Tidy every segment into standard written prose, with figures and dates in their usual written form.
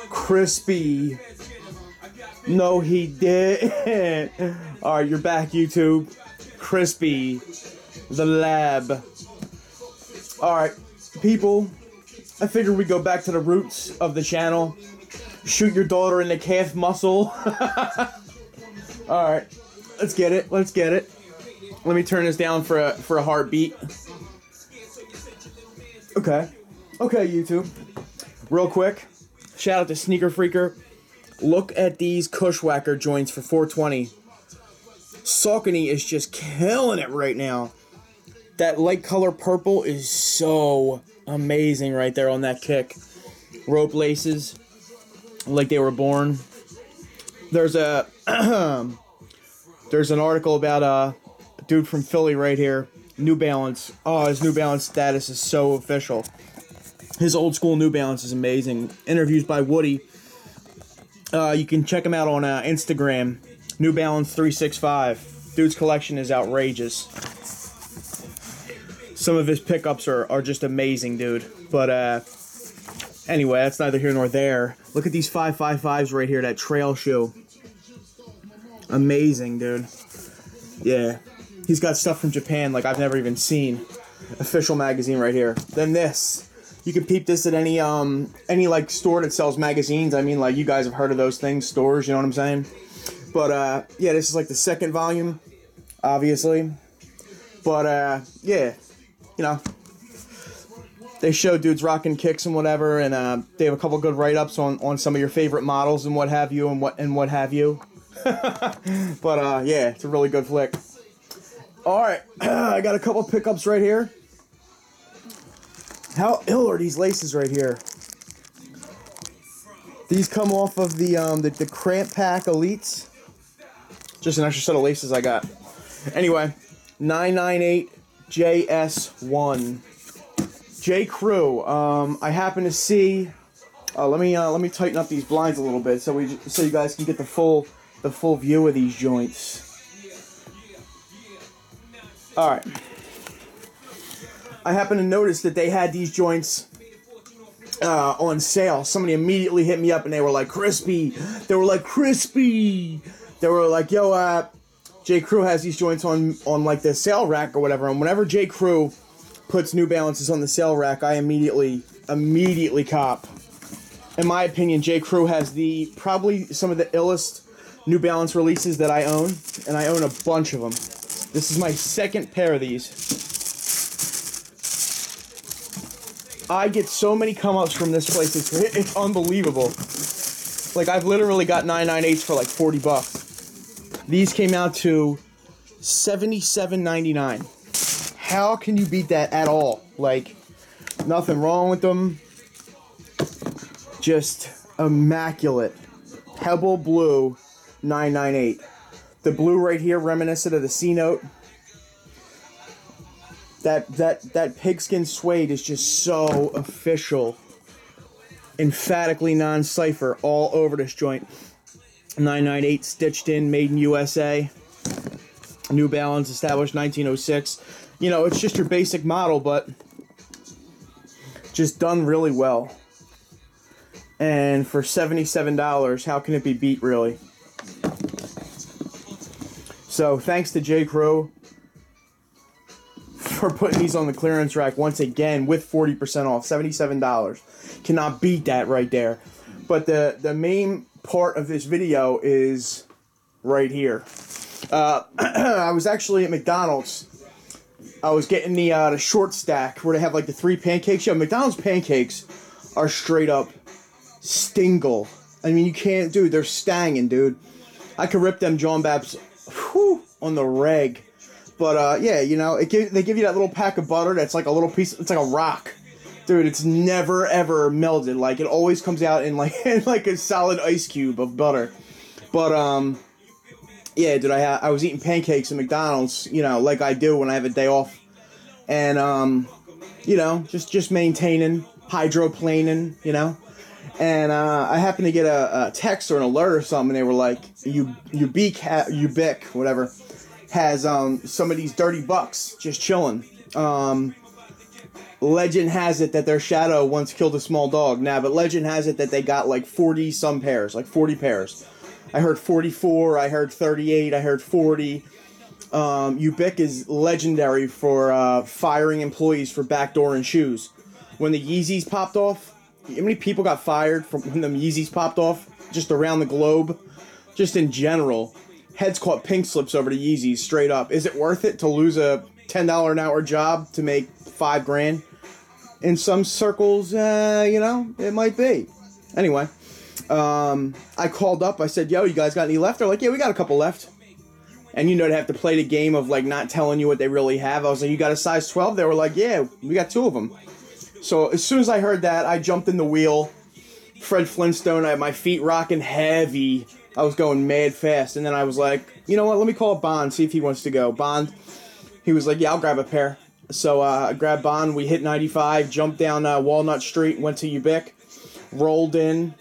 Crispy. No, he didn't. Alright, you're back, YouTube. Crispy. The lab. Alright, people. I figured we'd go back to the roots of the channel. Shoot your daughter in the calf muscle. Alright. Let's get it. Let's get it. Let me turn this down for a heartbeat. Okay. Okay, YouTube. Real quick. Shout out to Sneaker Freaker. Look at these Cushwacker joints for $4.20. Saucony is just killing it right now. That light color purple is so amazing right there on that kick. Rope laces, like they were born. There's a there's an article about a dude from Philly right here. New Balance. Oh, his New Balance status is so official. His old school New Balance is amazing. Interviews by Woody. You can check him out on Instagram. New Balance 365. Dude's collection is outrageous. Some of his pickups are just amazing, dude. But anyway, that's neither here nor there. Look at these 555s right here, that trail shoe. Amazing, dude. Yeah. He's got stuff from Japan like I've never even seen. Official magazine right here. Then this. You can peep this at any like store that sells magazines. I mean, like, you guys have heard of those things, stores, you know what I'm saying? But yeah, this is like the second volume, obviously. But yeah, you know, they show dudes rocking kicks and whatever, and they have a couple good write-ups on some of your favorite models and what have you and what have you. But yeah, it's a really good flick. All right, I got a couple pickups right here. How ill are these laces right here? These come off of the Cramp Pack Elites. Just an extra set of laces I got. Anyway, 998 JS1. J. Crew. I happen to see. Let me tighten up these blinds a little bit so you guys can get the full view of these joints. All right. I happen to notice that they had these joints on sale. Somebody immediately hit me up and they were like, Crispy. They were like, Crispy. They were like, yo, J. Crew has these joints on like the sale rack or whatever. And whenever J. Crew puts New Balances on the sale rack, I immediately cop. In my opinion, J. Crew has probably some of the illest New Balance releases that I own. And I own a bunch of them. This is my second pair of these. I get so many come-ups from this place, it's unbelievable. Like, I've literally got 998s for like $40. These came out to $77.99. How can you beat that at all? Like, nothing wrong with them. Just immaculate. Pebble blue 998. The blue right here reminiscent of the C-note. That pigskin suede is just so official. Emphatically non-cipher all over this joint. 998 stitched in, made in USA. New Balance, established 1906. You know, it's just your basic model, but just done really well. And for $77, how can it be beat, really? So, thanks to J. Crew for putting these on the clearance rack once again with 40% off. $77. Cannot beat that right there. But the main part of this video is right here. I was actually at McDonald's. I was getting the short stack where they have like the 3 pancakes. Yeah, McDonald's pancakes are straight up stingle. I mean, you can't, dude, they're stanging, dude. I could rip them John Babs on the reg. But, yeah, you know, they give you that little pack of butter that's like a little piece, it's like a rock. Dude, it's never, ever melted. Like, it always comes out in like a solid ice cube of butter. But, yeah, dude, I was eating pancakes at McDonald's, you know, like I do when I have a day off. And, you know, just maintaining, hydroplaning, you know. And I happened to get a text or an alert or something, and they were like, Ubic, whatever, has some of these dirty bucks just chilling. legend has it that their shadow once killed a small dog. Nah, but legend has it that they got like 40 some pairs, like 40 pairs. I heard 44, I heard 38, I heard 40. Ubic is legendary for firing employees for backdooring shoes. When the Yeezys popped off, how many people got fired from when the Yeezys popped off? Just around the globe, just in general. Heads caught pink slips over the Yeezys, straight up. Is it worth it to lose a $10 an hour job to make $5 grand? In some circles, you know, it might be. Anyway, I called up. I said, yo, you guys got any left? They're like, yeah, we got a couple left. And you know, they have to play the game of like not telling you what they really have. I was like, you got a size 12? They were like, yeah, we got 2 of them. So as soon as I heard that, I jumped in the wheel. Fred Flintstone, I had my feet rocking heavy. I was going mad fast. And then I was like, you know what, let me call Bond, see if he wants to go. Bond, he was like, yeah, I'll grab a pair. So I grabbed Bond, we hit 95, jumped down Walnut Street, went to Ubic, rolled in.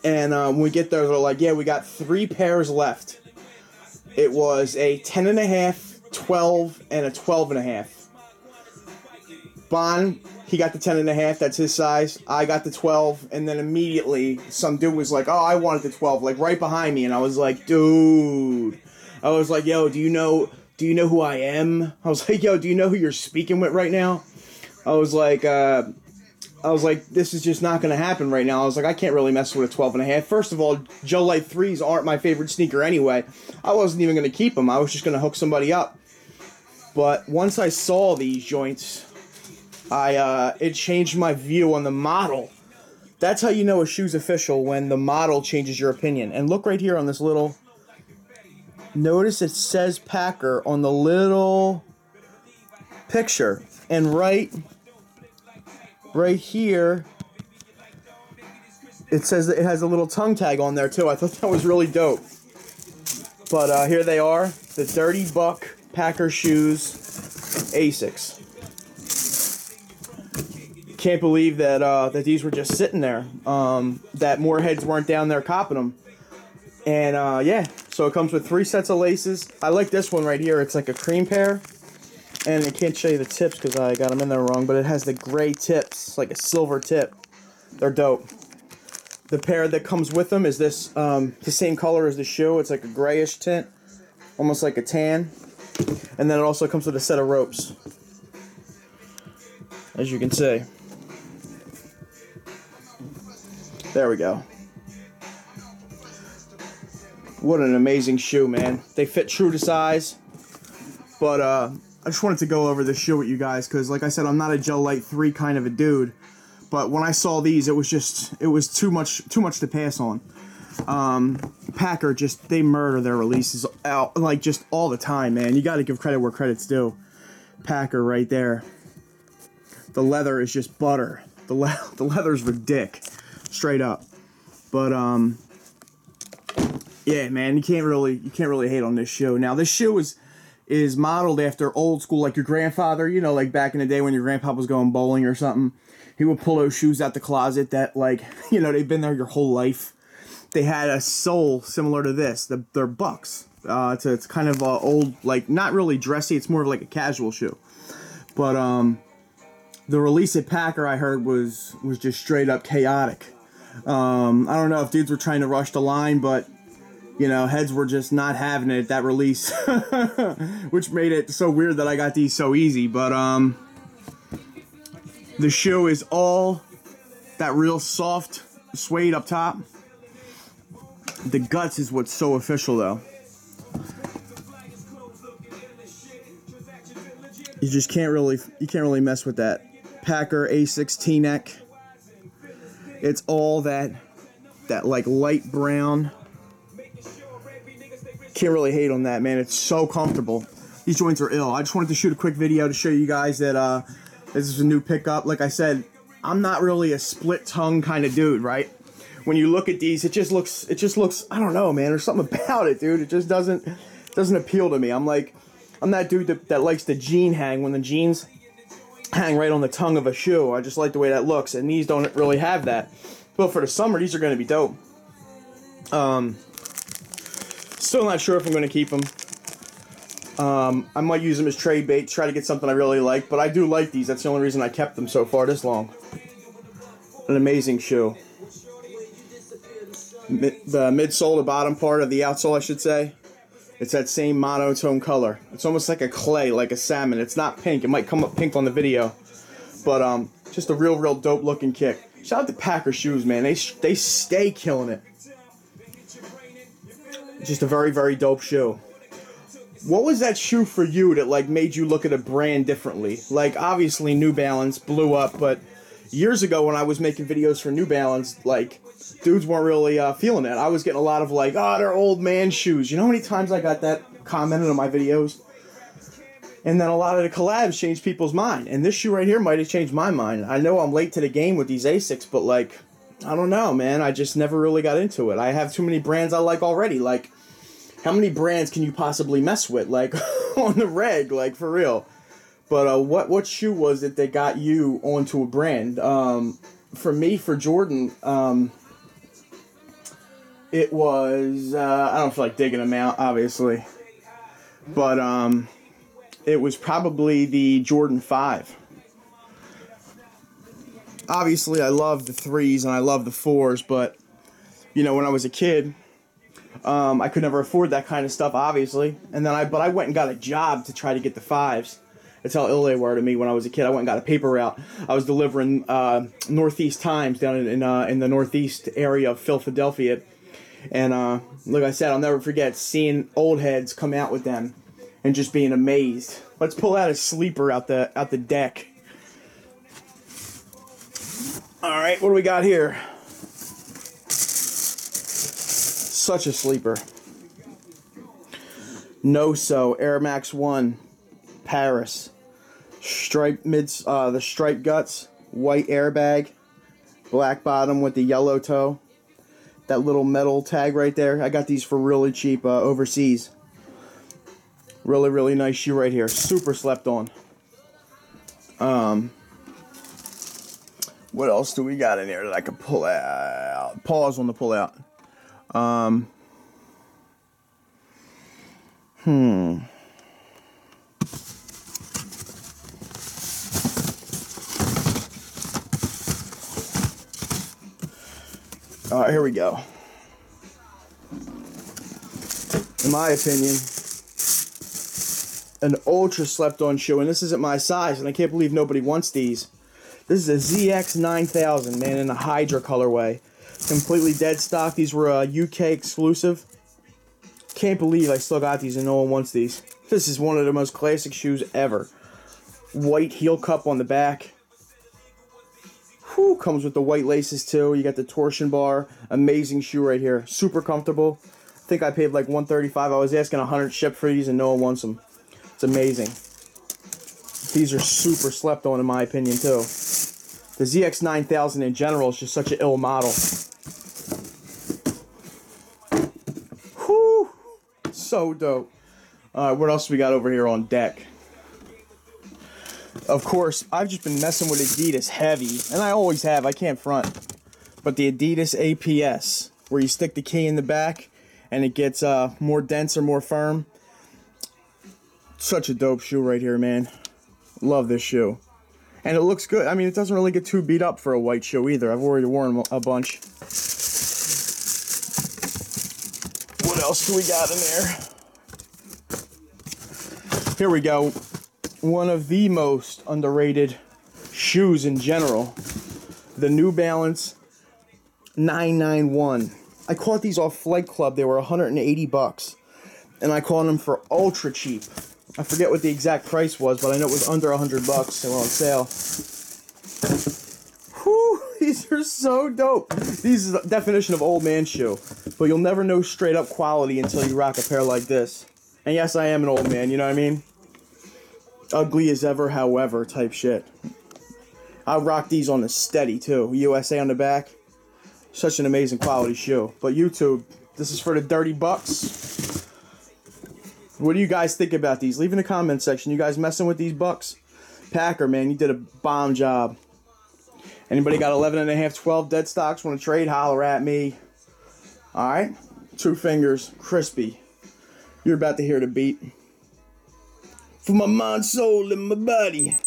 And when we get there, they're like, yeah, we got 3 pairs left. It was a 10.5, 12, and a 12.5. Bond, he got the 10.5, that's his size. I got the 12, and then immediately some dude was like, oh, I wanted the 12, like right behind me. And I was like, dude. I was like, yo, do you know who I am? I was like, yo, do you know who you're speaking with right now? I was like, this is just not going to happen right now. I was like, I can't really mess with a 12.5. First of all, Gel Lyte 3s aren't my favorite sneaker anyway. I wasn't even going to keep them. I was just going to hook somebody up. But once I saw these joints, it changed my view on the model. That's how you know a shoe's official, when the model changes your opinion. And look right here on this little... Notice it says Packer on the little picture. And right here, it says that it has a little tongue tag on there too. I thought that was really dope. But here they are, the Dirty Buck Packer shoes, Asics. Can't believe that that these were just sitting there. That more heads weren't down there copping them. And yeah, so it comes with 3 sets of laces. I like this one right here. It's like a cream pair. And I can't show you the tips because I got them in there wrong, but it has the gray tips, like a silver tip. They're dope. The pair that comes with them is this, the same color as the shoe. It's like a grayish tint, almost like a tan. And then it also comes with a set of ropes, as you can see. There we go. What an amazing shoe, man. They fit true to size. But I just wanted to go over this shoe with you guys because, like I said, I'm not a Gel Lyte 3 kind of a dude. But when I saw these, it was too much to pass on. Packer, they murder their releases out, like, just all the time, man. You got to give credit where credit's due. Packer right there. The leather is just butter. The leather's ridiculous, straight up. But yeah, man, you can't really hate on this shoe. Now, this shoe is modeled after old school, like your grandfather, you know, like back in the day when your grandpa was going bowling or something. He would pull those shoes out the closet that, like, you know, they've been there your whole life. They had a sole similar to this. They're Bucks. It's kind of old, like, not really dressy. It's more of like a casual shoe. But the release at Packer, I heard, was just straight up chaotic. I don't know if dudes were trying to rush the line, but, you know, heads were just not having it at that release. Which made it so weird that I got these so easy. But the shoe is all that real soft suede up top. The guts is what's so official, though. You just can't really mess with that. Packer Asics T-neck. It's all that like light brown. Can't really hate on that, man. It's so comfortable. These joints are ill. I just wanted to shoot a quick video to show you guys that this is a new pickup. Like I said, I'm not really a split tongue kind of dude, right? When you look at these, it just looks, I don't know, man. There's something about it, dude. It just doesn't appeal to me. I'm that dude that likes the jean hang when the jeans hang right on the tongue of a shoe. I just like the way that looks, and these don't really have that. But for the summer, these are going to be dope. Still not sure if I'm going to keep them. I might use them as trade bait, try to get something I really like, but I do like these. That's the only reason I kept them so far this long. An amazing shoe. The midsole, the bottom part of the outsole, I should say, it's that same monotone color. It's almost like a clay, like a salmon. It's not pink. It might come up pink on the video, but just a real dope looking kick. Shout out to Packer shoes, man. They stay killing it. Just a very dope shoe. What was that shoe for you that like made you look at a brand differently? Like obviously New Balance blew up, but years ago when I was making videos for New Balance, like dudes weren't really feeling it. I was getting a lot of like, oh, they're old man shoes. You know how many times I got that commented on my videos? And then a lot of the collabs changed people's mind. And this shoe right here might have changed my mind. I know I'm late to the game with these Asics, but like, I don't know, man. I just never really got into it. I have too many brands I like already. Like, how many brands can you possibly mess with? Like, on the reg, like, for real. But what shoe was it that got you onto a brand? For me, for Jordan, it was, I don't feel like digging them out, obviously. But it was probably the Jordan 5. Obviously, I love the 3s and I love the 4s, but, you know, when I was a kid, I could never afford that kind of stuff, obviously. And then I went and got a job to try to get the 5s. That's how ill they were to me when I was a kid. I went and got a paper route. I was delivering Northeast Times down in the Northeast area of Philadelphia. And like I said, I'll never forget seeing old heads come out with them and just being amazed. Let's pull out a sleeper out the deck. All right, what do we got here? Such a sleeper. No-So Air Max 1 Paris. The stripe guts, white airbag, black bottom with the yellow toe. That little metal tag right there. I got these for really cheap overseas. Really nice shoe right here. Super slept on. What else do we got in here that I can pull out? Pause on the pull out. Alright, here we go. In my opinion, an ultra slept on shoe, and this isn't my size, and I can't believe nobody wants these. This is a ZX9000, man, in a Hydra colorway. Completely dead stock. These were UK exclusive. Can't believe I still got these and no one wants these. This is one of the most classic shoes ever. White heel cup on the back. Whew, comes with the white laces too. You got the torsion bar. Amazing shoe right here. Super comfortable. I think I paid like $135. I was asking $100 ship for these and no one wants them. It's amazing. These are super slept on in my opinion too. The ZX9000 in general is just such an ill model. Whew! So dope. What else we got over here on deck? Of course, I've just been messing with Adidas heavy, and I always have, I can't front. But the Adidas APS, where you stick the key in the back, and it gets more dense or more firm. Such a dope shoe right here, man. Love this shoe. And it looks good. I mean, it doesn't really get too beat up for a white shoe either. I've already worn a bunch. What else do we got in there? Here we go. One of the most underrated shoes in general. The New Balance 991. I caught these off Flight Club. They were 180 bucks. And I caught them for ultra cheap. I forget what the exact price was, but I know it was under 100 bucks. They were on sale. Whew, these are so dope. These is the definition of old man shoe. But you'll never know straight up quality until you rock a pair like this. And yes, I am an old man, you know what I mean? Ugly as ever, however, type shit. I rock these on the steady, too. USA on the back. Such an amazing quality shoe. But YouTube, this is for the dirty bucks. What do you guys think about these? Leave in the comment section. You guys messing with these bucks? Packer, man, you did a bomb job. Anybody got 11.5, 12 dead stocks? Want to trade? Holler at me. Alright? Two fingers. Crispy. You're about to hear the beat. for my mind, soul, and my body.